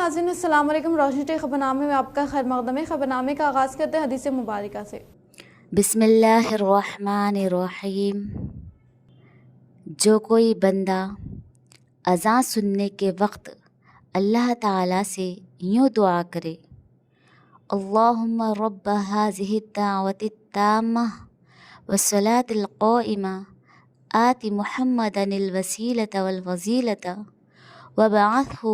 नाज़रीन अस्सलाम वालेकुम। रोशनी टे खबरनामे में आपका खैर मक़दम है। खबरनामे का आगाज़ करते हैं हदीस मुबारका से। बिस्मिल्लाहिर्रहमानिर्रहीम। जो कोई बंदा अज़ान सुनने के वक्त अल्लाह ताला से यूँ दुआ करे, अल्लाहुम्मा रब्ब हाज़िहि दावति ताम्मा वस्सलातिल क़ाइमा आति मुहम्मदनिल वसीलता वल फज़ीलता वबअथहु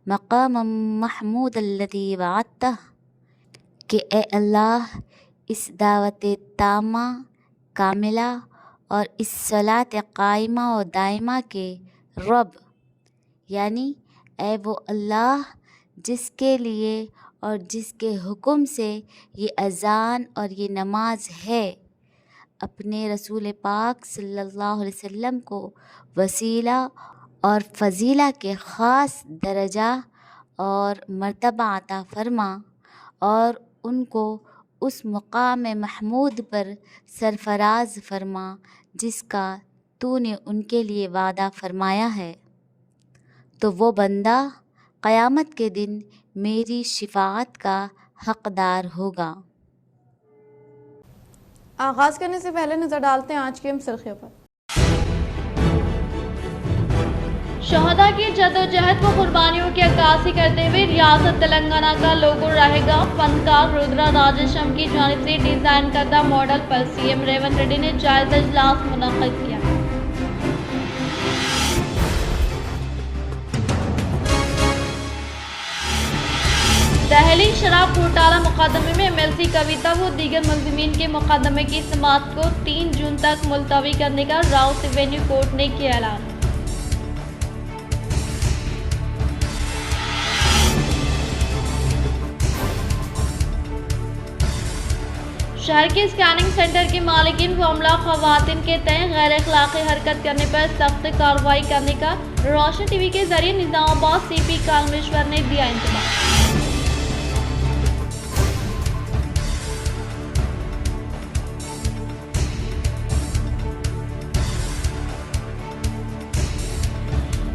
मक़ामम महमूदल्लज़ी वअदतह, कि ए अल्लाह, इस दावत तामा कामिला और इस सलात कायमा और दायमा के रब, यानी ए वो अल्लाह जिसके लिए और जिसके हुक्म से ये अज़ान और ये नमाज है, अपने रसूल पाक सल्लल्लाहु अलैहि वसल्लम को वसीला और फ़ज़ीला के ख़ास दर्जा और मर्तबा अता फ़रमा और उनको उस मुक़ाम महमूद पर सरफ़राज़ फ़रमा जिसका तूने उनके लिए वादा फ़रमाया है। तो वो बंदा क़यामत के दिन मेरी शिफ़ाअत का हक़दार होगा। आगाज़ करने से पहले नज़र डालते हैं आज की अहम सुर्ख़ियों पर। शहदा की जदोजहद व कुर्बानियों की अक्कासी करते हुए रियासत तेलंगाना का लोगो रहेगा। फनकार रुद्रा राजेशम की जानिब से डिज़ाइन करदा मॉडल पर सीएम रेवंत रेड्डी ने जायज़ा इजलास मुनक़्क़िद किया। दहली शराब घोटाला मुकदमे में एमएलसी कविता व दीगर मुलज़िमीन के मुकदमे की समाअत को 3 जून तक मुलतवी करने का राउस एवेन्यू कोर्ट ने किया ऐलान। शहर के स्कैनिंग सेंटर के मालिकीन व अमला ख़वातीन के तय गैर अखलाक़ी हरकत करने पर सख्त कार्रवाई करने का रोशनी टीवी के जरिए निज़ामाबाद सीपी कालमेश्वर ने दिया इंतबाह।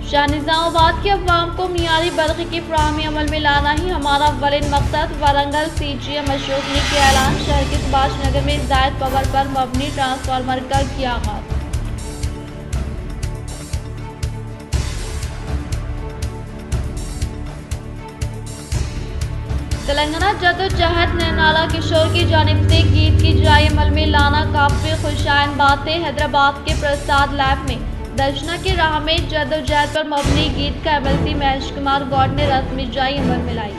शाह निज़ामाबाद के अवाम को मियारी बर्क़ की फ़राहमी अमल में लाना ही हमारा अव्वलिन मकसद। वारंगल सीजीएम अशोक ने किया ऐलान। शहर के सुभाष नगर में ज़ायद पावर पर मबनी ट्रांसफार्मर का किया आगाज़। तेलंगाना जदोजहद नैनाला किशोर की जानिब से गीत की जाए अमल में लाना काफ़ी खुशाइन बात है। हैदराबाद के प्रसाद लैब में दर्शना की राह में जदोजहद पर मबनी गीत का एमएलसी महेश कुमार गौड़ ने रस्मी जाई अमल में लाई।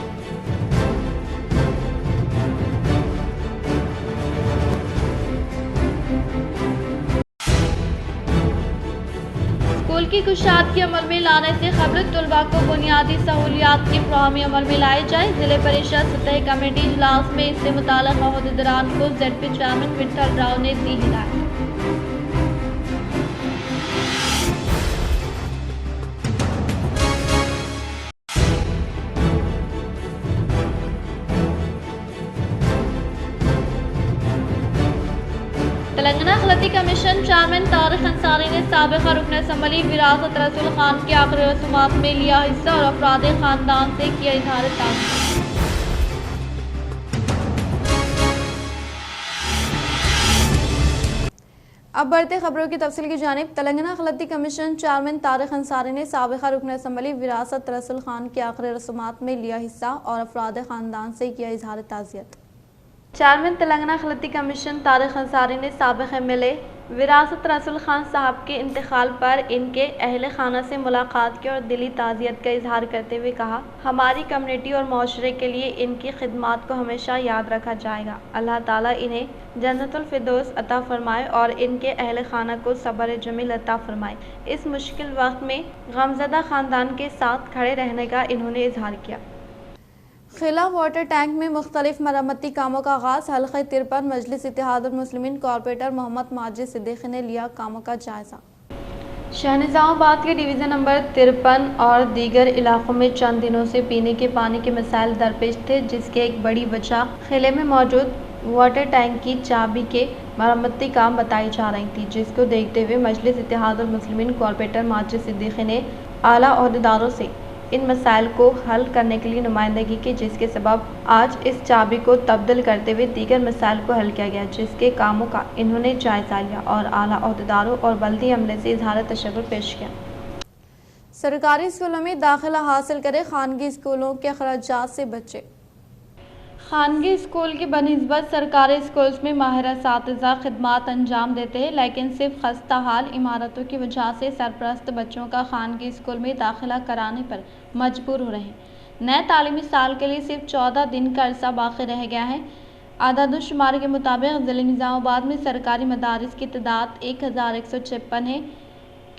स्कूल की कुशादगी अमल में लाने से कबल तलबा को बुनियादी सहूलियात की फ़राहमी अमल में लाई जाए। ज़िले परिषद सतह कमेटी इजलास में इससे मुताल्लिक़ अहदेदारान को ज़ेडपी चेयरमैन विठल राव ने दी हिदायत। तेलंगाना अखिलती कमीशन चेयरमैन तारिक अंसारी ने साबिक़ा रुकन असम्बली विरासत रसूल खान की आखिरी रसूमात में लिया हिस्सा और अफराद ख़ानदान से किया इज़हार ताज़ियत। अब बढ़ते खबरों की तफसील की जानिब। तेलंगाना अखिलती कमीशन चेयरमैन तारिक अंसारी ने साबिक़ा रुकन असम्बली विरासत रसूल खान की आखिरी रसूमात में लिया हिस्सा और अफराद ख़ानदान से किया इज़हार ताज़ियत। चेयरमैन तेलंगाना अखिलती कमीशन तारिक अंसारी ने साबिक़ एमएलए विरासत रसूल खान साहब के इंतकाल पर इनके अहल खाना से मुलाकात की और दिली ताज़ियत का इजहार करते हुए कहा, हमारी कम्युनिटी और माशरे के लिए इनकी खिदमात को हमेशा याद रखा जाएगा। अल्लाह ताला इन्हें जन्नतुल फिरदौस अता फरमाए और इनके अहल खाना को सब्र जमील अता फरमाए। इस मुश्किल वक्त में गमज़दा ख़ानदान के साथ खड़े रहने का इन्होंने इजहार किया। खिला वाटर टैंक में मुख्तलिफ मरम्मती कामों का आगाज़। हल्क़े 53 मजलिस इत्तेहादुल मुस्लिमीन कॉरपोरेटर मोहम्मद माजिद सिद्दीकी ने लिया कामों का जायज़ा। शहर निज़ामाबाद के डिवीज़न नंबर 53 और दीगर इलाकों में चंद दिनों से पीने के पानी के मसाइल दरपेश थे, जिसके एक बड़ी वजह खिले में मौजूद वाटर टैंक की चाबी के मरम्मती काम बताई जा रही थी, जिसको देखते हुए मजलिस इत्तेहादुल मुस्लिमीन कॉरपोरेटर माजिद सिद्दीकी ने आला ओहदेदारों से इन मसाइल को हल करने के लिए नुमाइंदगी की, जिसके सबब आज इस चाबी को तब्दील करते हुए दीगर मसाइल को हल किया गया, जिसके कामों का इन्होंने जायजा लिया और आला ओहदेदारों और बल्दी अमले से इजहार तशक्कुर पेश किया। सरकारी स्कूलों में दाखिला हासिल करे, खानगी स्कूलों के अखराजात से बचे। खानगी स्कूल की बनिस्बत सरकारी स्कूल्स में माहिर असातिज़ा खिदमात अंजाम देते हैं, लेकिन सिर्फ खस्ता हाल इमारतों की वजह से सरपरस्त बच्चों का खानगी स्कूल में दाखिला कराने पर मजबूर हो रहे हैं। नए तालीमी साल के लिए सिर्फ 14 दिन का अरसा बाकी रह गया है। आदादुशुमार के मुताबिक ज़िले निज़ामाबाद में सरकारी मदारिस की तादाद 1156 है।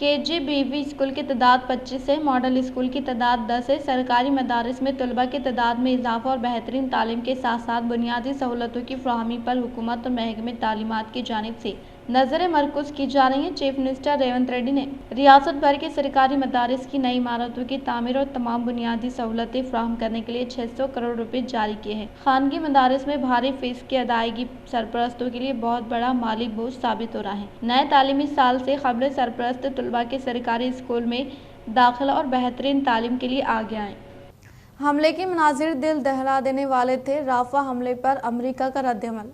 KGBV स्कूल की तादाद 25 है। मॉडल स्कूल की तादाद 10 है। सरकारी मदारिस में तलबा की तादाद में इजाफा और बेहतरीन तालीम के साथ साथ बुनियादी सहूलतों की फ्राहमी पर हुकूमत और महकमे तालीमात की जानिब से नज़र मरकूज़ की जा रही है। चीफ मिनिस्टर रेवंत रेड्डी ने रियासत भर के सरकारी मदारिस की नई इमारतों की तामीर और तमाम बुनियादी सहूलतें फ्राहम करने के लिए 600 करोड़ रुपए जारी किए हैं। खानगी मदारिस में भारी फीस की अदायगी सरपरस्तों के लिए बहुत बड़ा माली बोझ साबित हो रहा है। नए तालीमी साल से क़ब्ल सरपरस्त तलबा के सरकारी स्कूल में दाखिला और बेहतरीन तालीम के लिए आगे आएँ। हमले के मनाजिर दिल दहला देने वाले थे। राफा हमले पर अमेरिका का रद्दअमल।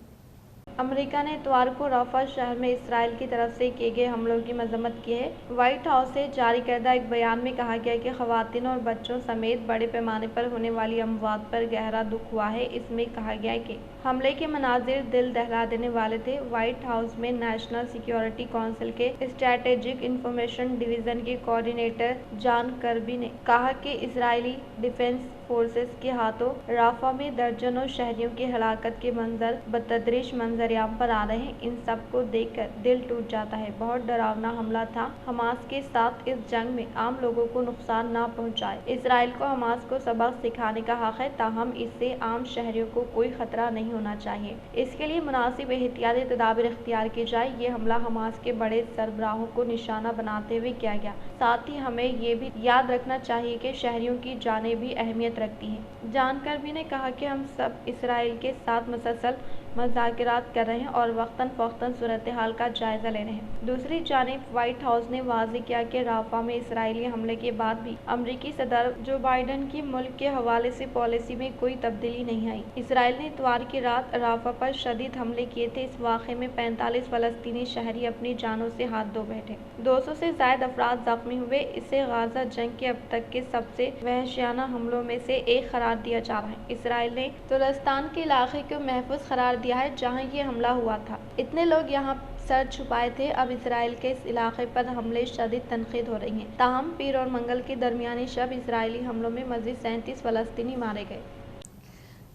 अमेरिका ने इतवार को राफा शहर में इसराइल की तरफ से किए गए हमलों की मजम्मत की है। व्हाइट हाउस से जारी करदा एक बयान में कहा गया कि ख़वातीन और बच्चों समेत बड़े पैमाने पर होने वाली अमवात पर गहरा दुख हुआ है। इसमें कहा गया है कि हमले के मनाजिर दिल दहला देने वाले थे। व्हाइट हाउस में नेशनल सिक्योरिटी काउंसिल के स्ट्रैटेजिक इंफॉर्मेशन डिवीज़न के कोऑर्डिनेटर जॉन कर्बी ने कहा कि इजरायली डिफेंस फोर्सेस के हाथों राफा में दर्जनों शहरियों की हलाकत के मंजर बतदरीज मंजरियाम पर आ रहे हैं। इन सब को देखकर दिल टूट जाता है। बहुत डरावना हमला था। हमास के साथ इस जंग में आम लोगों को नुकसान ना पहुंचाए। इसराइल को हमास को सबक सिखाने का हक है, ताहम इससे आम शहरियों को कोई खतरा नहीं होना चाहिए। इसके लिए मुनासिब एहतियाती तदाबीर इख्तियार की जाए। ये हमला हमास के बड़े सरबराहों को निशाना बनाते हुए किया गया। साथ ही हमें ये भी याद रखना चाहिए कि शहरियों की जानें भी अहमियत रखती हैं। जॉन कर्बी ने कहा कि हम सब इसराइल के साथ मुसलसल मुज़ाकरात कर रहे हैं और वक्तन फ़ौक्तन सूरत हाल का जायज़ा ले रहे हैं। दूसरी जानिब व्हाइट हाउस ने वाज़ेह किया कि राफा में इसराइली हमले के बाद भी अमरीकी सदर जो बाइडन की मुल्क के हवाले से पॉलिसी में कोई तब्दीली नहीं आई। इसराइल ने इतवार की रात राफा पर शदीद हमले किए थे। इस वाक़े में 45 फ़लस्तीनी शहरी अपनी जानों से हाथ धो बैठे। 200 से ज़ायद अफराद ज़ख्मी हुए। इसे गाज़ा जंग के अब तक के सबसे वहशियाना हमलों में से एक करार दिया जा रहा है। इसराइल ने तुलस्तान के इलाके को महफूज करार दिया है जहां ये हमला हुआ था। इतने लोग यहां सर छुपाए थे। अब इसराइल के इस इलाके पर हमले शदीद तनकीद हो रही हैं। ताहम पीर और मंगल की दरमियानी शब इसराइली हमलों में मज़ीद 37 फ़लस्तीनी मारे गए।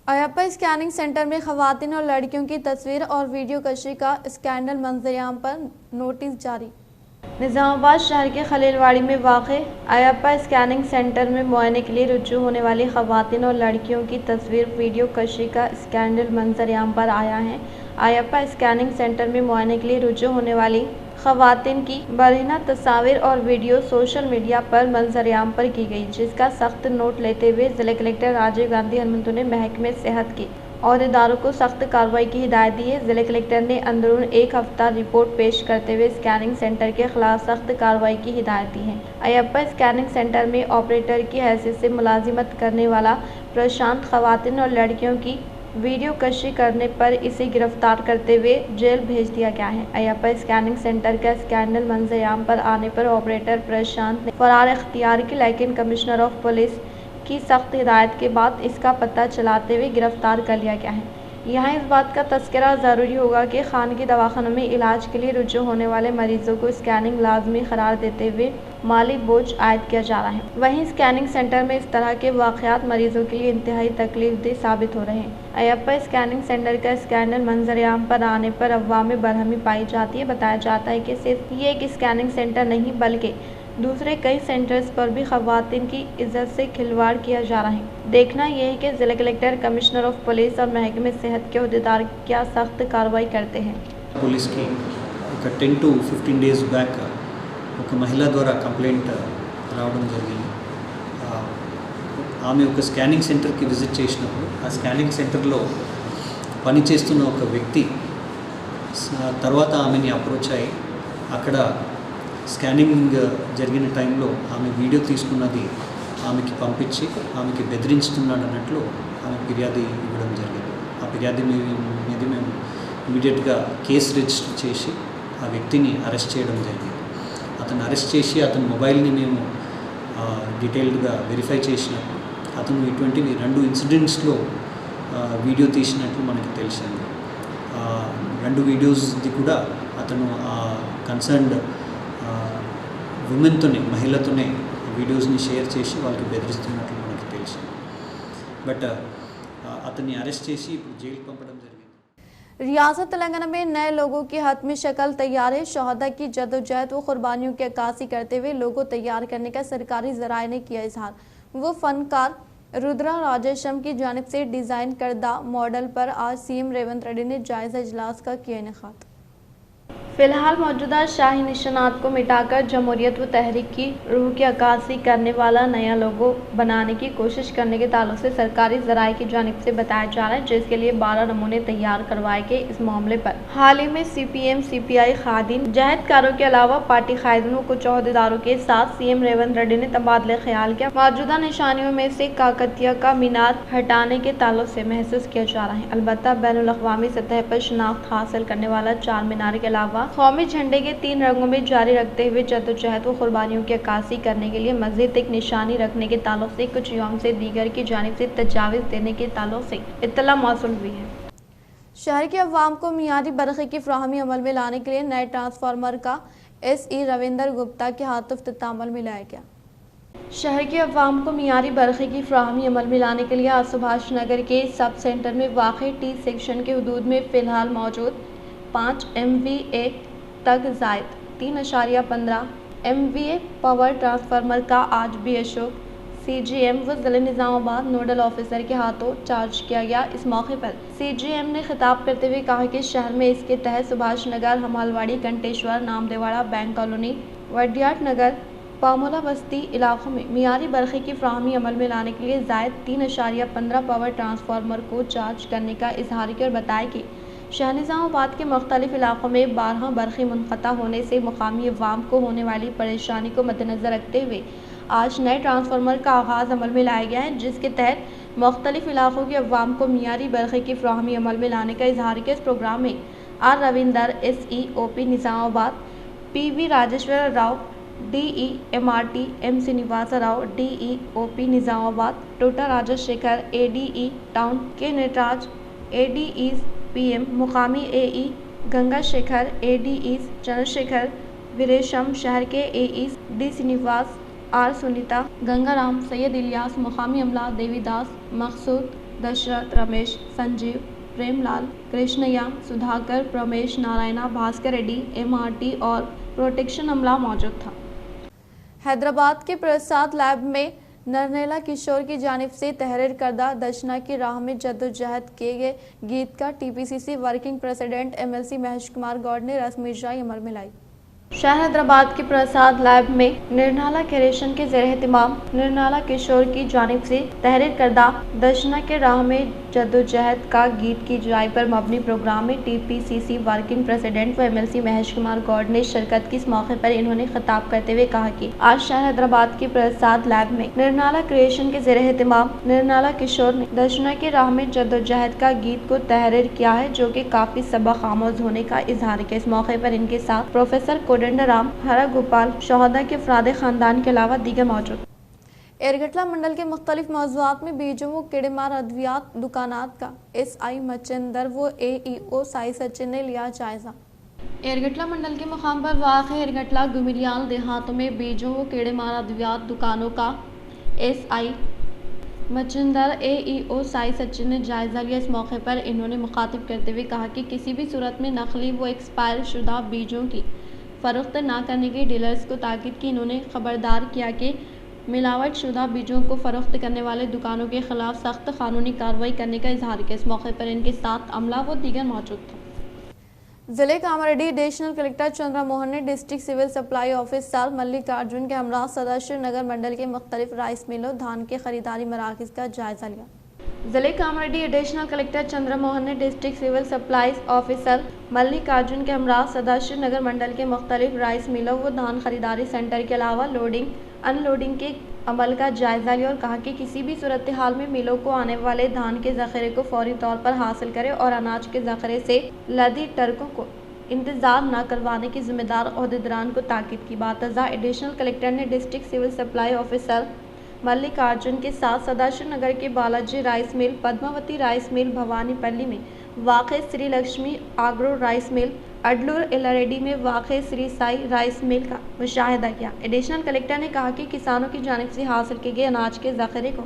अयप्पा स्कैनिंग सेंटर में ख़वातीन और लड़कियों की तस्वीर और वीडियो कशी का स्कैंडल मंजरियाम पर नोटिस जारी। निज़ामाबाद शहर के खलीलवाड़ी में वाक़ अयप्पा स्कैनिंग सेंटर में मुआयने के लिए रुजू होने वाली ख़वातीन और लड़कियों की तस्वीर वीडियो कशी का स्कैंडल मंजरियाम पर आया है। अयप्पा स्कैनिंग सेंटर में मुआयने के लिए रुजू होने वाली ख़वातीन की बरहीना तस्वीर और वीडियो सोशल मीडिया पर मंजरियाम पर की गई, जिसका सख्त नोट लेते हुए ज़िला कलेक्टर राजीव गांधी हनुमंतु ने महकमे सेहत की अहदेदारों को सख्त कार्रवाई की हिदायत दी है। ज़िला कलेक्टर ने अंदरून एक हफ्ता रिपोर्ट पेश करते हुए स्कैनिंग सेंटर के खिलाफ सख्त कार्रवाई की हिदायत दी है। अयप्पा स्कैनिंग सेंटर में ऑपरेटर की हैसियत से मुलाजिमत करने वाला प्रशांत ख़वातीन और लड़कियों की वीडियो कशी करने पर इसे गिरफ्तार करते हुए जेल भेज दिया गया है। अयप्पा स्कैनिंग सेंटर का स्कैंडल मंजरियाम पर आने पर ऑपरेटर प्रशांत ने फरार इख्तियार की, लेकिन कमिश्नर ऑफ पुलिस की सख्त हिदायत के बाद इसका पता चलाते हुए गिरफ्तार कर लिया गया है। यहाँ इस बात का तस्करा ज़रूरी होगा कि खानगी दवाखानों में इलाज के लिए रुजू होने वाले मरीजों को स्कैनिंग लाजमी करार देते हुए माली बोझ आयद किया जा रहा है। वहीं स्कैनिंग सेंटर में इस तरह के वाक़यात मरीजों के लिए इंतहाई तकलीफदेह साबित हो रहे हैं। अयप्पा स्कैनिंग सेंटर का स्कैंडल मंजरियाम पर आने पर अफवाह में बरहमी पाई जाती है। बताया जाता है कि सिर्फ ये एक स्कैनिंग सेंटर नहीं बल्कि दूसरे कई सेंटर्स पर भी ख़वातीन की इज्जत से खिलवाड़ किया जा रहा है। देखना यह है कि ज़िला कलेक्टर, कमिश्नर ऑफ पुलिस और महकमे सेहत के अहदेदार क्या सख्त कार्रवाई करते हैं। पुलिस की 10 to 15 days బ్యాక్ ఒక మహిళ ద్వారా కంప్లైంట్ రావడం జరిగింది. ఆమె ఒక స్కానింగ్ సెంటర్కి విజిట్ చేసినప్పుడు ఆ స్కానింగ్ సెంటర్లో పనిచేస్తున్న ఒక వ్యక్తి తర్వాత ఆమెని అప్రోచ్ అయ్యి అక్కడ స్కానింగ్ జరిగిన టైంలో ఆమె వీడియో తీసుకున్నది ఆమెకి పంపించి ఆమెకి బెదిరించుతున్నాడు అన్నట్లు ఆమె ఫిర్యాదు ఇవ్వడం జరిగింది. ఆ ఫిర్యాదు మీద మేము ఇమీడియట్గా కేసు రిజిస్టర్ చేసి ఆ వ్యక్తిని అరెస్ట్ చేయడం జరిగింది. అతను అరెస్ట్ చేసి అతని మొబైల్ని మేము డీటెయిల్డ్గా వెరిఫై చేసినప్పుడు అతను ఇటువంటివి 2 ఇన్సిడెంట్స్లో వీడియో తీసినట్లు మనకి తెలిసింది. 2 వీడియోస్ది కూడా అతను కన్సర్న్డ్ ఉమెన్తోనే, మహిళతోనే వీడియోస్ని షేర్ చేసి వాళ్ళకి బెదిరిస్తున్నట్లు మనకి తెలిసింది. బట్ అతన్ని అరెస్ట్ చేసి ఇప్పుడు జైలుకి పంపడం జరిగింది. रियासत तेलंगाना में नए लोगों की हतमी शक्ल तैयार है। शहदा की जदोजहद व कुर्बानियों की अक्कासी करते हुए लोगो तैयार करने का सरकारी जराये ने किया इजहार। वो फनकार रुद्रा राजेशम की जानिब से डिज़ाइन करदा मॉडल पर आज सीएम रेवंत रेड्डी ने जायजा इजलास का किया इनेकाद। फिलहाल मौजूदा शाही निशानात को मिटाकर जमहूरियत व तहरीक की रूह की अक्कासी करने वाला नया लोगो बनाने की कोशिश करने के ताल्लुक से सरकारी जराये की जानिब से बताया जा रहा है, जिसके लिए 12 नमूने तैयार करवाए गए। इस मामले पर हाल ही में CPM CPI खादिन जहदकारों के अलावा पार्टी कायदीन व कुछ अहदेदारों के साथ सीएम रेवंत रेड्डी ने तबादला ख्याल किया। मौजूदा निशानियों में से काकतिया का मीनार हटाने के ताल्लुक से महसूस किया जा रहा है। अलबत्ता बैनुल अक़वामी सतह पर शनाख्त हासिल करने वाला चार मीनार के अलावा कौमी झंडे के 3 रंगों में जारी रखते हुए जद्दोजहद व कुर्बानियों की अक्कासी करने के लिए मज़ीद एक निशानी रखने के ताल्लुक से कुछ यौम से दीगर की जानिब से तजावीज़ देने के ताल्लुक से इत्तला मौसूल हुई है। शहर के अवाम को मियारी बरक़े की फ़राहमी अमल में लाने के लिए नए ट्रांसफार्मर का SE रविंदर गुप्ता के हाथों इफ्तिताह अमल में लाया गया। शहर के अवाम को मियारी बरक़े की फ़राहमी अमल में लाने के लिए आज सुभाष नगर के सब सेंटर में वाक़ई T सेक्शन के हदूद में फ़िलहाल मौजूद 5 MVA तक ज़ायद 3.15 MVA पावर ट्रांसफार्मर का आज BSO CGM व ज़िला निज़ामाबाद नोडल ऑफिसर के हाथों चार्ज किया गया। इस मौके पर CGM ने खिताब करते हुए कहा कि शहर में इसके तहत सुभाष नगर, हमालवाड़ी, कंटेश्वर, नामदेवाड़ा, बैंक कॉलोनी, वडियाट नगर, पामोला बस्ती इलाकों में मियारी बरक़े की फ़राहमी अमल में लाने के लिए ज़ायद 3.15 पावर ट्रांसफार्मर को चार्ज करने का इजहार किया और बताया कि शहर निज़ामाबाद के मुख्तलिफ इलाकों में 12 बरक़ी मुनक़ता होने से मुकामी अवाम को होने वाली परेशानी को मद्देनज़र रखते हुए आज नए ट्रांसफार्मर का आगाज़ अमल में लाया गया है, जिसके तहत मुख्तलिफ इलाकों के अवाम को मियारी बरक़े की फ़राहमी अमल में लाने का इजहार किया। इस प्रोग्राम में R Ravinder SEOP Nizamabad, PV Rajeshwar Rao DE MRT, M Srinivas Rao DEOP Nizamabad, टोटा राजशेखर ADE टाउन, के नटराज ADEs PM, मुकामी AE गंगा शेखर ADEs चंद्रशेखर वीरेशम, शहर के AEs D Srinivas, R Sunita, Gangaram, Syed Ilyas, मुकामी अमला देवीदास, मकसूद, दशरथ, रमेश, संजीव, प्रेमलाल, कृष्णया, सुधाकर, प्रमेश, नारायणा, भास्कर रेड्डी, MRT और प्रोटेक्शन अमला मौजूद था। हैदराबाद के प्रसाद लैब में नरनेला किशोर की जानिब से तहरीर करदा दशना की राह में जद्दोजहद किए गए गीत का TPCC working president MLC Mahesh Kumar Goud ने रस्मी इजराई अमल में लाई। शहर हैदराबाद के प्रसाद लैब में निर्नाला क्रिएशन के ज़ेर एहतिमाम निर्नाला किशोर की जानिब से तहरीर करदा दशना के राह में जद्दोजहद का गीत की इजराई पर मबनी प्रोग्राम में TPCC वर्किंग प्रेसिडेंट व MLC महेश कुमार गौड़ ने शिरकत की। इस मौके पर इन्होंने खिताब करते हुए कहा कि आज शहर हैदराबाद के प्रसाद लैब में निर्नाला क्रिएशन के ज़ेर एहतिमाम निर्नाला किशोर ने दशना की राह में जद्दोजहद का गीत को तहरीर किया है, जो कि काफ़ी सबक आमोज होने का इजहार किया। इस मौके पर इनके साथ प्रोफेसर कोदंडराम, हरा गोपाल, शहदा के अफराद खानदान के अलावा दीगर मौजूद। एरगटला मंडल के मुख्तलिफ मौज़ूआत में बीजों व कीड़ेमार अद्वियात दुकानात का SI मचिंदर व AEO साई सचिन ने लिया जायजा। एरगटला मंडल के मुकाम पर वाक़ एरगटला गुमिलियाल देहातों में बीजों व कीड़ेमार अद्वियात दुकानों का SI मचिंदर AEO साई सचिन ने जायजा लिया। इस मौके पर इन्होंने मुखातिब करते हुए कहा कि किसी भी सूरत में नकली व एक्सपायर शुदा बीजों की फ़रोख्त ना करने के डीलर्स को ताकीद की। इन्होंने खबरदार किया कि मिलावट शुदा बीजों को फ़रोख्त करने वाले दुकानों के खिलाफ सख्त कानूनी कार्रवाई करने का इजहार किया। इस मौके पर इनके साथ अमला व दीगर मौजूद था। जिले कामारेड्डी एडिशनल कलेक्टर चंद्रा मोहन ने district civil supply officer Mallikarjun के हमरा सदाशिव नगर मंडल के मुख्तलिफ राइस मिलों धान के खरीदारी मराकज़ का जायजा लिया। जिले कामारेड्डी एडिशनल कलेक्टर चंद्रा मोहन ने district civil supplies officer Mallikarjun के हमरा सदाशिव नगर मंडल के मुख्तलिफ राइस मिलों व धान खरीदारी सेंटर के अलावा लोडिंग अनलोडिंग के अमल का जायजा लिया और कहा कि किसी भी सूरत हाल में मिलों को आने वाले धान के ज़ख़ीरे को फौरी तौर पर हासिल करें और अनाज के ज़ख़ीरे से लदी ट्रकों को इंतज़ार न करवाने की जिम्मेदार अहदेदारान को ताकीद की। बातज़ा एडिशनल कलेक्टर ने district civil supply officer Mallikarjun के साथ सदाशिव नगर के Balaji rice mill, Padmavati rice mill, Bhavanipalli में वाक़े श्री लक्ष्मी आग्रो राइस मिल, अडलूर एलारेडी में वाक़े श्री साई राइस मिल का मुशाहिदा किया। एडिशनल कलेक्टर ने कहा कि किसानों की जानिब से हासिल किए गए अनाज के ज़ख़ीरे को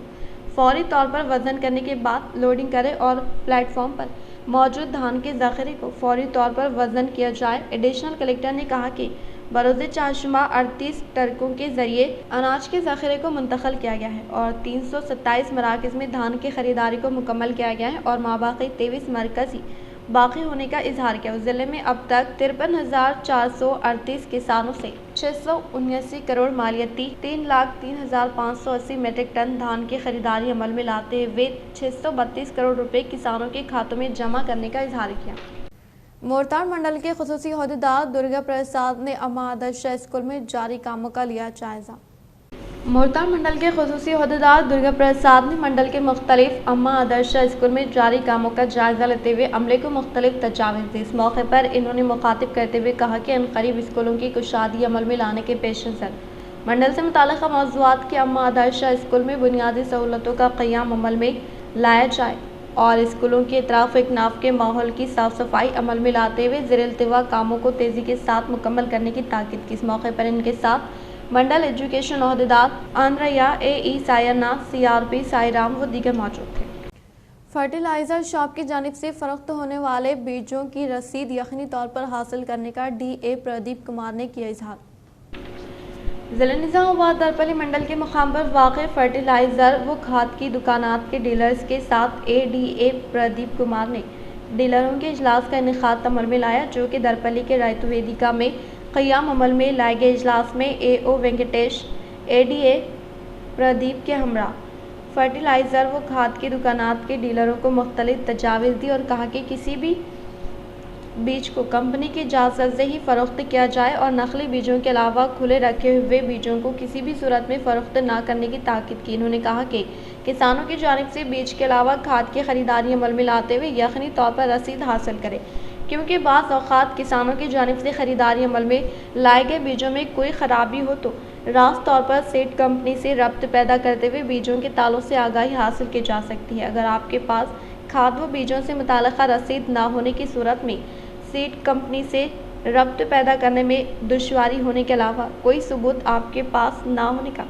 फौरी तौर पर वज़न करने के बाद लोडिंग करें और प्लेटफॉर्म पर मौजूद धान के ज़ख़ीरे को फौरी तौर पर वज़न किया जाए। एडिशनल कलेक्टर ने कहा कि बरोज़ चाशुमा 38 ट्रकों के ज़रिए अनाज के ज़ख़ीरे को मुंतक़ल किया गया है और 327 मराकज़ में धान की ख़रीदारी को मुकम्मल किया गया है और माबाक़ी 23 मरकज़ ही बाकी होने का इजहार किया। ज़िले में अब तक 53,438 किसानों से 679 करोड़ मालियती 3,03,580 मीट्रिक टन धान की खरीदारी अमल में लाते हुए 632 करोड़ रुपए किसानों के खातों में जमा करने का इजहार किया। मोरताड़ मंडल के खुसूसी अहदेदार दुर्गा प्रसाद ने अम्मा आदर्श स्कूल में जारी कामों का लिया जायजा। मोरताड़ मंडल के खुसूसी अहदेदार दुर्गा प्रसाद ने मंडल के मुख्तलिफ अम्मा आदर्श स्कूल में जारी कामों का जायजा लेते हुए अमले को मुख्तलिफ तजावीज़ दी। इस मौके पर इन्होंने मुखातिब करते हुए कहा कि अनकरीब स्कूलों की कुशादी अमल में लाने के पेश नज़र मंडल से मुताल्लिक़ मौज़ूआत के अम्मा आदर्श स्कूल में बुनियादी सहूलतों का क़याम अमल में लाया जाए और स्कूलों के इतराफ़ इकनाफ़ के माहौल की साफ़ सफाई अमल में लाते हुए ज़ेर-इल्तिवा कामों को तेज़ी के साथ मुकम्मल करने की ताकीद की। इस मौके पर इनके साथ मंडल एजुकेशन अहदेदार आंद्रया AE सायरनाथ CRP साईराम व दीगर मौजूद थे। फर्टिलाइज़र शॉप की जानिब से फ़रोख्त होने वाले बीजों की रसीद यकीनी तौर पर हासिल करने का DA प्रदीप कुमार ने किया इजहार। ज़िला निज़ामाबाद दरपली मंडल के मुकाम पर वाक़े फर्टिलाइज़र व खाद की दुकानात के डीलर्स के साथ ADA प्रदीप कुमार ने डीलरों के इजलास का इनेकाद अमल में लाया, जो कि दरपली के रायतु वेदिका में क़याम अमल में लाए गए इजलास में AO वेंकटेश ADA प्रदीप के हमरा फर्टिलाइज़र व खाद की दुकानात के डीलरों को मुख्तलिफ तजावीज़ दी और कहा कि किसी भी बीज को कंपनी की इजाज़त से ही फ़रोख्त किया जाए और नकली बीजों के अलावा खुले रखे हुए बीजों को किसी भी सूरत में फ़रोख्त ना करने की ताकीद की। उन्होंने कहा कि किसानों की जानिब से बीज के अलावा खाद की ख़रीदारी अमल में लाते हुए यकीनी तौर पर रसीद हासिल करें, क्योंकि बाज़ औक़ात किसानों की जानिब से ख़रीदारी अमल में लाए गए बीजों में कोई ख़राबी हो तो रास्त तौर पर सीड कंपनी से रब्त पैदा करते हुए बीजों के तालों से आगाही हासिल की जा सकती है। अगर आपके पास खाद व बीजों से मुताल्लिक़ा रसीद ना होने की सूरत में सीड कंपनी से रब्त पैदा करने में दुश्वारी होने के अलावा कोई सबूत आपके पास ना होने का,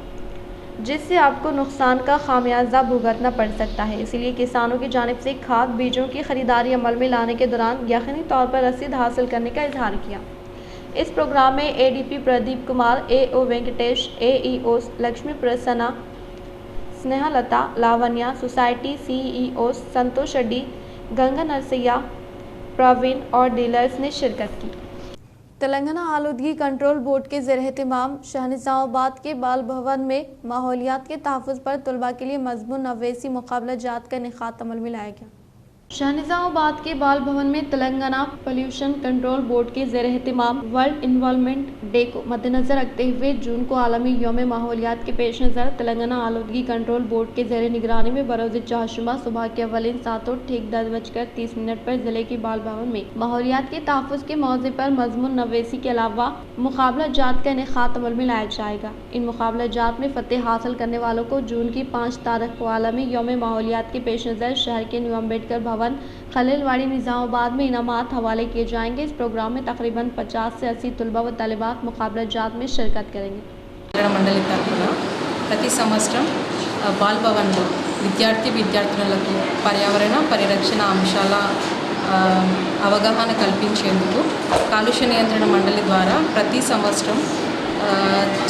जिससे आपको नुकसान का खामियाजा भुगतना पड़ सकता है, इसीलिए किसानों की जानिब से खाद बीजों की ख़रीदारी अमल में लाने के दौरान यकीनी तौर पर रसीद हासिल करने का इजहार किया। इस प्रोग्राम में ADP Pradeep Kumar, AO Venkatesh, AEO Lakshmi Prasanna, Snehalata, Lavanya, society CEO Santosh Addi, Ganga Narsaiah, Praveen और डीलर्स ने शिरकत की। तेलंगाना आलूदगी कंट्रोल बोर्ड के ज़ेर-ए-एहतिमाम शहनिज़ामाबाद के बाल भवन में माहौलियात के तहफ़्फ़ुज़ पर तलबा के लिए मज़मून नवेसी मुक़ाबला जात का इनेकाद अमल में लाया गया। शहनिज़ामाबाद के बाल भवन में तेलंगाना पोल्यूशन कंट्रोल बोर्ड के ज़ेर-ए-एहतिमाम वर्ल्ड इन्वायरमेंट डे को मद्देनज़र रखते हुए जून को आलमी यौम माहौलियात के पेश नज़र तेलंगाना आलूदगी कंट्रोल बोर्ड के ज़ेर निगरानी में बरोज़ चाहशुमा सुबह के अवलिन सातों ठीक 10:30 पर ज़िले के बाल भवन में माहौलियात के तहफ़्फ़ुज़ के मौज़े पर मज़मून नवेसी के अलावा मुक़ाबला जात का इनेकाद अमल में लाया जाएगा। इन मुक़ाबला जात में फ़तेह हासिल करने वालों को जून की 5 तारीख को आलमी यौम माहौलियात के पेश नज़र शहर के न्यू अम्बेडकर भवन खलीलवाड़ी निज़ामाबाद में इनामात हवाले किए जाएंगे। इस प्रोग्राम में तकरीबन 50 से 80 तलबा व तालिबात मुक़ाबला जात में शिरकत करेंगे। मंडली तरफुना प्रति संवत्सరం బాల్ భవన్లో విద్యార్థులకు పర్యావరణ పరిరక్షణ అంశాల అవగాహన కల్పించేందుకు కాలుష్య నియంత్రణ మండలి ద్వారా ప్రతి సంవత్సరం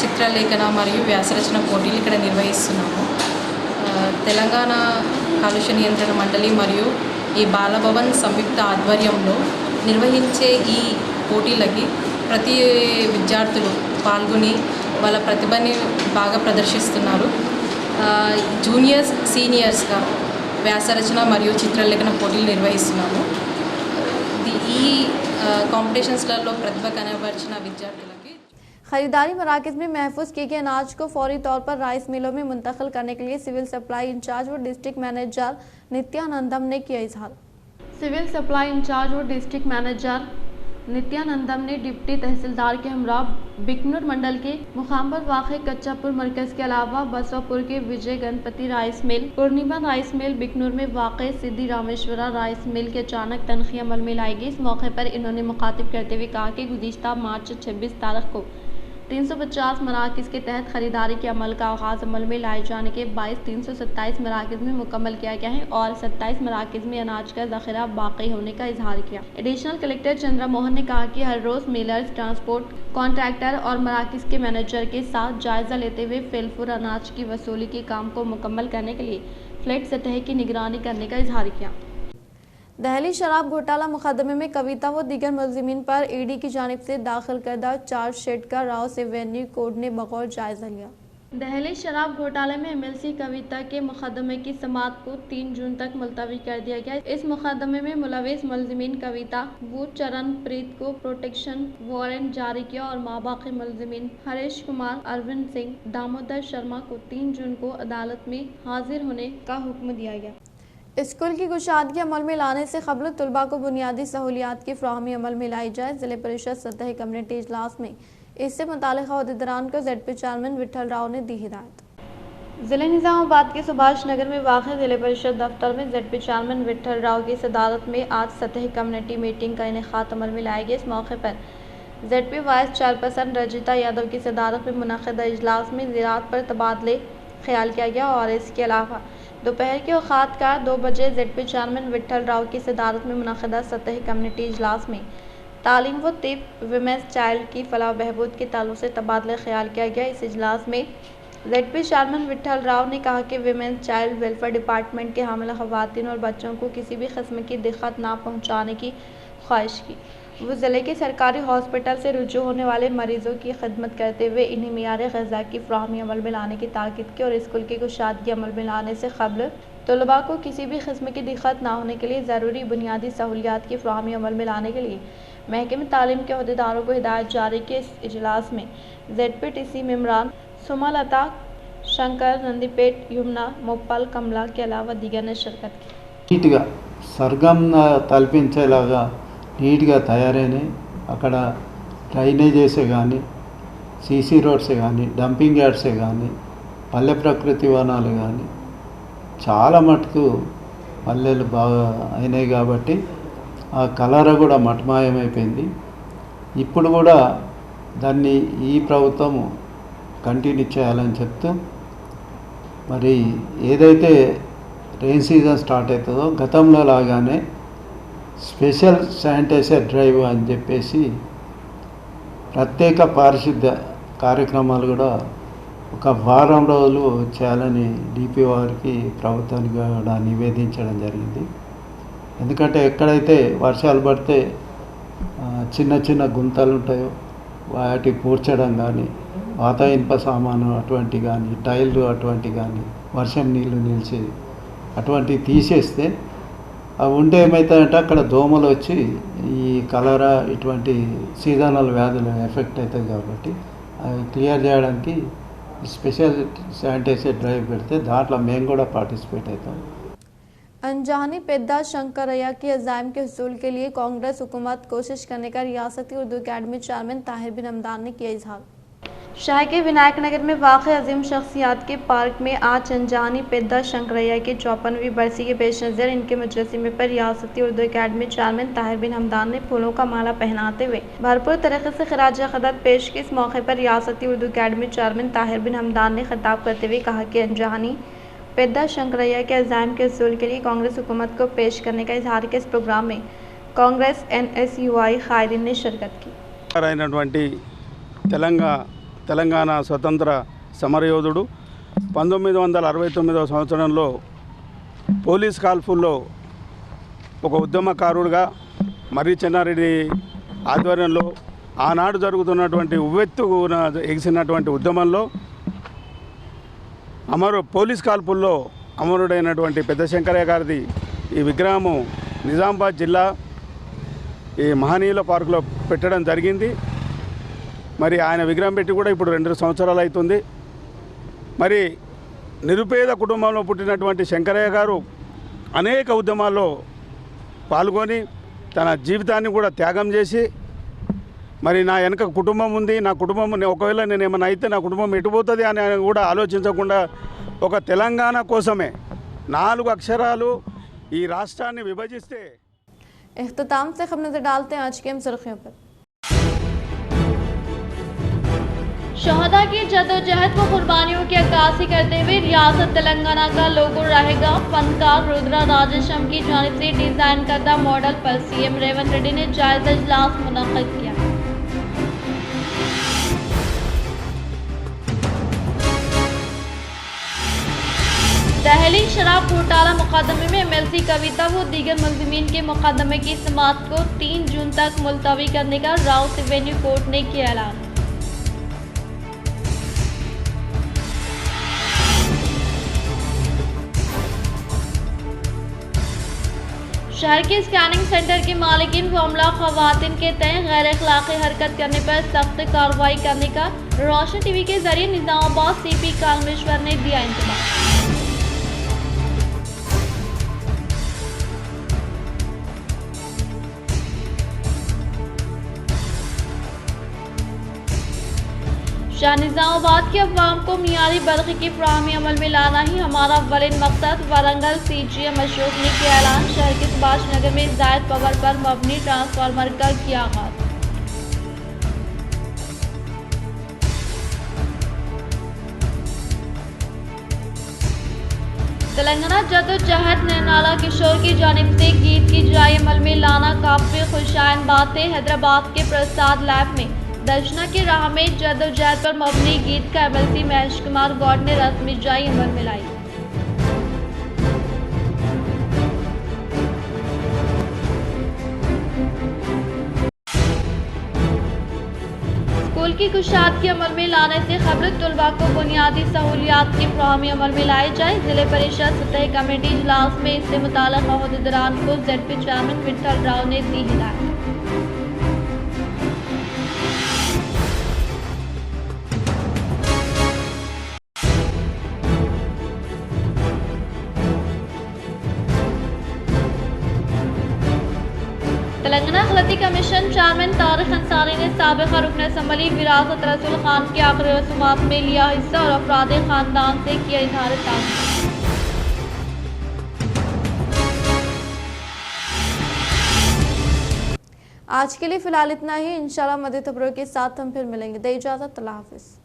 చిత్రలేఖన మరియు వ్యాసరచన పోటీలు ఇక్కడ నిర్వహిస్తున్నాము। తెలంగాణ కాలుష్య నియంత్రణ మండలి మరియు ఈ బాలభవన్ సంయుక్త ఆధ్వర్యంలో నిర్వహించే ఈ పోటీలకి ప్రతి విద్యార్థులు పాల్గొని వాళ్ళ ప్రతిభని బాగా ప్రదర్శిస్తున్నారు। జూనియర్స్ సీనియర్స్గా వ్యాసరచన మరియు చిత్రలేఖన పోటీలు నిర్వహిస్తున్నాము। ఈ కాంపిటీషన్స్లలో ప్రతిభ కనబరిచిన విద్యార్థులకి खरीदारी मराकज़ में महफूज किए गए अनाज को फौरी तौर पर राइस मिलों में मुंतकिल करने के लिए सिविल सप्लाई इंचार्ज व डिस्ट्रिक्ट मैनेजर नित्यानंदम ने किया इजहार। सिविल सप्लाई इंचार्ज व डिस्ट्रिक्ट मैनेजर नित्यानंदम ने डिप्टी तहसीलदार के हमरा बिकनूर मंडल के मुकाम पर वाक़ कच्चापुर मरकज के अलावा बसवापुर के विजय गणपति राइस मिल, पूर्णिमा राइस मिल, बिकनूर में वाक़ सिद्धि रामेश्वरा राइस मिल के अचानक तनख्वाह अमल में लाई गई। इस मौके पर इन्होंने मुखातिब करते हुए कहा कि गुज़िश्ता मार्च 26 तारीख को 350 मराकज़ के तहत खरीदारी के अमल का आगाज़ अमल में लाए जाने के बायस 327 मराकज़ में मुकम्मल किया गया है और 27 मराकज़ में अनाज का ज़ख़ीरा बाक़ी होने का इजहार किया। एडिशनल कलेक्टर चंद्रा मोहन ने कहा कि हर रोज़ मिलर्स, ट्रांसपोर्ट कॉन्ट्रैक्टर और मराकज़ के मैनेजर के साथ जायज़ा लेते हुए फिलफुर अनाज की वसूली के काम को मुकम्मल करने के लिए फ्लैट सतह की निगरानी करने का इजहार किया। दहली शराब घोटाला मुकदमे में कविता व दीगर मुलजिमीन पर ईडी की जानिब से दाखिल करदा चार्जशीट का राव एवेन्यू कोर्ट ने बगौर जायजा लिया। दहली शराब घोटाले में एमएलसी कविता के मुकदमे की समाअत को 3 जून तक मुलतवी कर दिया गया। इस मुकदमे में मुलविस मुलजिमीन कविता व चरणप्रीत को प्रोटेक्शन वारंट जारी किया और माबाकी मुलजिमीन हरीश कुमार, अरविंद सिंह, दामोदर शर्मा को 3 जून को अदालत में हाजिर होने का हुक्म दिया गया। स्कूल की कुशादगी अमल में लाने से कबल तलबा को बुनियादी सहूलियात की फ्राहमी अमल में लाई जाए। ज़िले परिषद सतही कम्युनिटी इजलास में इससे मुताल्लिक़ अहदेदारान को ZP चेयरमैन विठल राव ने दी हिदायत। ज़िले निज़ामाबाद के सुभाष नगर में वाक़ ज़िले परिषद दफ्तर में ZP चेयरमैन विठल राव की सदारत में आज सतही कम्युनिटी मीटिंग का इनेकाद अमल में लाया गया। इस मौके पर ZP vice chairperson Rajitha Yadav की सदारत में मुनक़िदा इजलास में ज़राअत पर तबादले ख्याल किया गया और इसके अलावा दोपहर के औक़ात का 2 बजे ZP चेयरमैन विठल राव की सदारत में मुनक़िदा सतही कम्युनिटी इजलास में तालीम व तिब, विमेंस चाइल्ड की फलाह बहबूद के ताल्लुक़ से तबादला ख्याल किया गया। इस इजलास में ZP चेयरमैन विठल राव ने कहा कि विमेंस चाइल्ड वेलफेयर डिपार्टमेंट के हामिला ख़वातीन और बच्चों को किसी भी किस्म की दिक्कत ना पहुँचाने की ख्वाहिश की। वो ज़िले के सरकारी हॉस्पिटल से रुजू होने वाले मरीज़ों की खिदमत करते हुए इन्हें मियार ग़िज़ा की फ्राहमी अमल में लाने की ताकीद की और स्कूल की कुशादगी अमल में लाने से कबल तलबा को किसी भी किस्म की दिक्कत ना होने के लिए ज़रूरी बुनियादी सहूलियात की फ्राहमी अमल में लाने के लिए महकमे तालीम के अहदेदारों को हिदायत जारी की। इस इजलास में ZPTC मेम्बरान सुमलता, शंकर, नंदीपेट, यमुना, मोपल, कमला के अलावा दीगर ने शिरकत की। नीट गा सरगम तलपिंచేలాగా నీట్గా తయారైనాయి। అక్కడ డ్రైనేజెసే కానీ, సీసీ రోడ్సే కానీ, డంపింగ్ యార్డ్సే కానీ, పల్లె ప్రకృతి వనాలు కానీ చాలా మటుకు పల్లెలు బాగా అయినాయి కాబట్టి ఆ కలర్ కూడా మటమాయమైపోయింది. ఇప్పుడు కూడా దాన్ని ఈ ప్రభుత్వం కంటిన్యూ చేయాలని చెప్తూ మరి ఏదైతే రెయిన్ సీజన్ స్టార్ట్ అవుతుందో గతంలో లాగానే స్పెషల్ శానిటైజర్ డ్రైవ్ అని చెప్పేసి ప్రత్యేక పారిశుద్ధ్య కార్యక్రమాలు కూడా ఒక వారం రోజులు చేయాలని DPO వారికి ప్రభుత్వానికి కూడా నివేదించడం జరిగింది. ఎందుకంటే ఎక్కడైతే వర్షాలు పడితే చిన్న చిన్న గుంతలు ఉంటాయో వాటి పూడ్చడం కానీ, వాత ఇనుప సామాను అటువంటి కానీ, టైర్లు అటువంటి కానీ, వర్షం నీళ్లు నిలిచి అటువంటివి తీసేస్తే అవి ఉంటే ఏమవుతాయంటే అక్కడ దోమలు వచ్చి ఈ కలరా ఇటువంటి సీజనల్ వ్యాధులు ఎఫెక్ట్ అవుతాయి కాబట్టి అవి క్లియర్ చేయడానికి స్పెషల్ శానిటైజర్ డ్రైవ్ పెడితే దాంట్లో మేము కూడా పార్టిసిపేట్ అవుతాం। अनजानी पेद्दा शंकरैया के अज़ाइम के हुसूल के लिए कांग्रेस हुकूमत कोशिश करने का रियासती उर्दू अकेडमी चेयरमैन ताहिर बिन हमदान ने किया इजहार। शहर के विनायक नगर में वाक़ अजीम शख्सियात के पार्क में आज अनजानी पेद्दा शंकरैया की 54वीं बरसी के पेश नज़र इनके मुजस्समे पर रियासती उर्दू अकेडमी चेयरमैन ताहिर बिन हमदान ने फूलों का माला पहनाते हुए भरपूर तरीके से खिराज अक़ीदत पेश की। इस मौके पर रियासती उर्दू अकेडमी चेयरमैन ताहिर बिन हमदान ने खिताब करते हुए कहा कि अनजानी पेद्दा शंकरैया के अज़ाइम के हुसूल के लिए कांग्रेस हुकूमत को पेश करने का इजहार के इस प्रोग्राम में कांग्रेस NSUI क़ायदीन ने शिरकत की। తెలంగాణ స్వతంత్ర సమరయోధుడు 1969వ సంవత్సరంలో పోలీస్ కాల్పుల్లో ఒక ఉద్యమకారుడిగా మర్రి చెన్నారెడ్డి ఆధ్వర్యంలో ఆనాడు జరుగుతున్నటువంటి ఉవ్వెత్తున ఎగిసినటువంటి ఉద్యమంలో పోలీస్ కాల్పుల్లో అమరుడైనటువంటి పెద్ద శంకరయ్య గారిది ఈ విగ్రహము నిజామాబాద్ జిల్లా ఈ మహనీయుల పార్కులో పెట్టడం జరిగింది। మరి ఆయన విగ్రహం పెట్టి కూడా ఇప్పుడు 2 సంవత్సరాలు అవుతుంది. మరి నిరుపేద కుటుంబంలో పుట్టినటువంటి శంకరయ్య గారు అనేక ఉద్యమాల్లో పాల్గొని తన జీవితాన్ని కూడా త్యాగం చేసి మరి నా వెనక కుటుంబం ఉంది, నా కుటుంబం ఒకవేళ నేను ఏమైనా అయితే నా కుటుంబం ఎటుపోతుంది అని కూడా ఆలోచించకుండా ఒక తెలంగాణ కోసమే 4 అక్షరాలు ఈ రాష్ట్రాన్ని విభజిస్తే. इख्तिताम से खबर नजर डालते हैं आज की हम सुर्खियों पर। शहदा की जदोजहद व कुर्बानियों की अक्कासी करते हुए रियासत तेलंगाना का लोगो रहेगा। फनकार रुद्रा राजेशम की जानिब से डिजाइन करदा मॉडल पर सीएम रेवंत रेड्डी ने जायजा इजलास मुनक्किद किया। दहली शराब घोटाला मुकदमे में एमएलसी कविता व दीगर मुलजिमीन के मुकदमे की समाअत को 3 जून तक मुलतवी करने का राउत एवेन्यू कोर्ट ने किया ऐलान। शहर के स्कैनिंग सेंटर के मालिकीन व अमला खवातीन के तय गैर अखलाकी हरकत करने पर सख्त कार्रवाई करने का रोशन टीवी के जरिए निजामाबाद सीपी कालमेश्वर ने दिया इंतबाह। शाह निजामाबाद के अवाम को मियारी बर्क़ की फराहमी अमल में लाना ही हमारा अव्वलिन मकसद। वारंगल सीजीएम अशोक ने किया ऐलान। शहर के सुभाष नगर में जायद पावर पर मबनी ट्रांसफार्मर का किया आगाज। तेलंगाना जदोजहद नैनाला किशोर की जानिब से गीत की जाए अमल में लाना काफी खुशाइन बातें। हैदराबाद के प्रसाद लैब में दर्शना की राह में जदोजहद पर मबनी गीत का एमएलसी महेश कुमार गौड़ ने रस्मी जाई अमल में लाई। स्कूल की कुशादगी अमल में लाने से खबल तलबा को बुनियादी सहूलियात की फराहमी अमल में लाई जाए। जिले परिषद सतह कमेटी इजलास में इससे मुताल्लिक़ अहदेदारान को जेडपी चेयरमैन विठल राव ने दी हिदायत। तेलंगाना अखिलती कमीशन चेयरमैन तारिक अंसारी ने साबिक़ा रुकन असम्बली विरासत रसूल खान की आखिरी रस्मात में लिया हिस्सा और अफराद खानदान से किया इज़हार ताज़ियत। आज के लिए फिलहाल इतना ही। इंशाल्लाह मज़ीद खबरों के साथ हम फिर मिलेंगे। दे इजाज़त, अल्लाह हाफ़िज़।